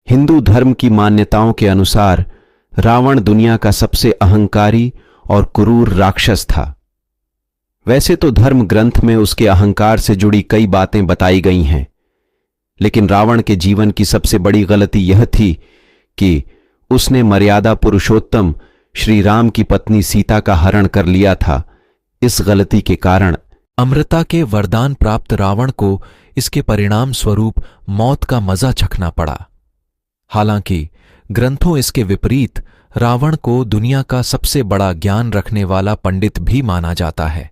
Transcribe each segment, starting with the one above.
हिंदू धर्म की मान्यताओं के अनुसार रावण दुनिया का सबसे अहंकारी और क्रूर राक्षस था। वैसे तो धर्म ग्रंथ में उसके अहंकार से जुड़ी कई बातें बताई गई हैं, लेकिन रावण के जीवन की सबसे बड़ी गलती यह थी कि उसने मर्यादा पुरुषोत्तम श्री राम की पत्नी सीता का हरण कर लिया था। इस गलती के कारण अमृता के वरदान प्राप्त रावण को इसके परिणाम स्वरूप मौत का मजा चखना पड़ा। हालांकि ग्रंथों इसके विपरीत रावण को दुनिया का सबसे बड़ा ज्ञान रखने वाला पंडित भी माना जाता है।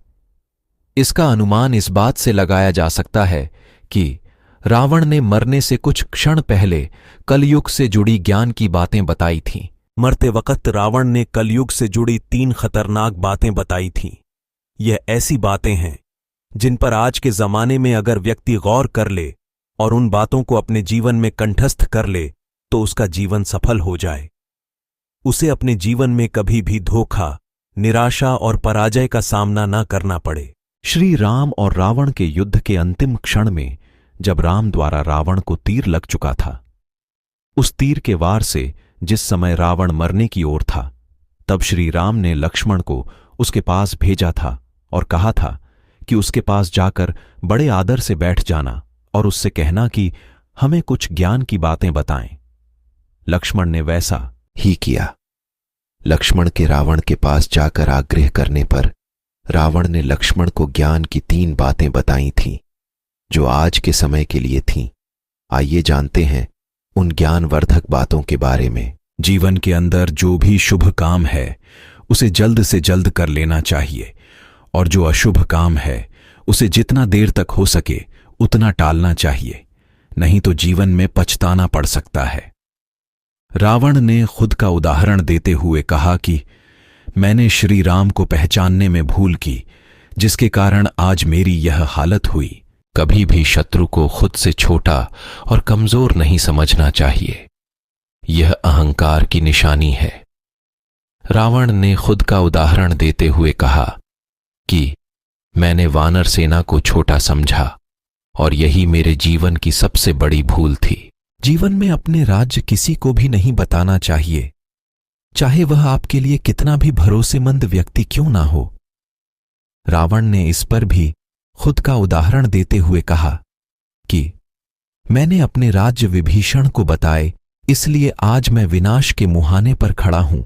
इसका अनुमान इस बात से लगाया जा सकता है कि रावण ने मरने से कुछ क्षण पहले कलयुग से जुड़ी ज्ञान की बातें बताई थीं। मरते वक्त रावण ने कलयुग से जुड़ी 3 खतरनाक बातें बताई थीं। यह ऐसी बातें हैं जिन पर आज के जमाने में अगर व्यक्ति गौर कर ले और उन बातों को अपने जीवन में कंठस्थ कर ले तो उसका जीवन सफल हो जाए। उसे अपने जीवन में कभी भी धोखा, निराशा और पराजय का सामना न करना पड़े। श्री राम और रावण के युद्ध के अंतिम क्षण में जब राम द्वारा रावण को तीर लग चुका था, उस तीर के वार से जिस समय रावण मरने की ओर था, तब श्री राम ने लक्ष्मण को उसके पास भेजा था और कहा था कि उसके पास जाकर बड़े आदर से बैठ जाना और उससे कहना कि हमें कुछ ज्ञान की बातें बताएं। लक्ष्मण ने वैसा ही किया। लक्ष्मण के रावण के पास जाकर आग्रह करने पर रावण ने लक्ष्मण को ज्ञान की 3 बातें बताई थीं, जो आज के समय के लिए थीं। आइए जानते हैं उन ज्ञानवर्धक बातों के बारे में। जीवन के अंदर जो भी शुभ काम है उसे जल्द से जल्द कर लेना चाहिए, और जो अशुभ काम है उसे जितना देर तक हो सके उतना टालना चाहिए, नहीं तो जीवन में पछताना पड़ सकता है। रावण ने खुद का उदाहरण देते हुए कहा कि मैंने श्री राम को पहचानने में भूल की, जिसके कारण आज मेरी यह हालत हुई। कभी भी शत्रु को खुद से छोटा और कमजोर नहीं समझना चाहिए, यह अहंकार की निशानी है। रावण ने खुद का उदाहरण देते हुए कहा कि मैंने वानर सेना को छोटा समझा और यही मेरे जीवन की सबसे बड़ी भूल थी। जीवन में अपने राज्य किसी को भी नहीं बताना चाहिए, चाहे वह आपके लिए कितना भी भरोसेमंद व्यक्ति क्यों ना हो। रावण ने इस पर भी खुद का उदाहरण देते हुए कहा कि मैंने अपने राज्य विभीषण को बताए, इसलिए आज मैं विनाश के मुहाने पर खड़ा हूं।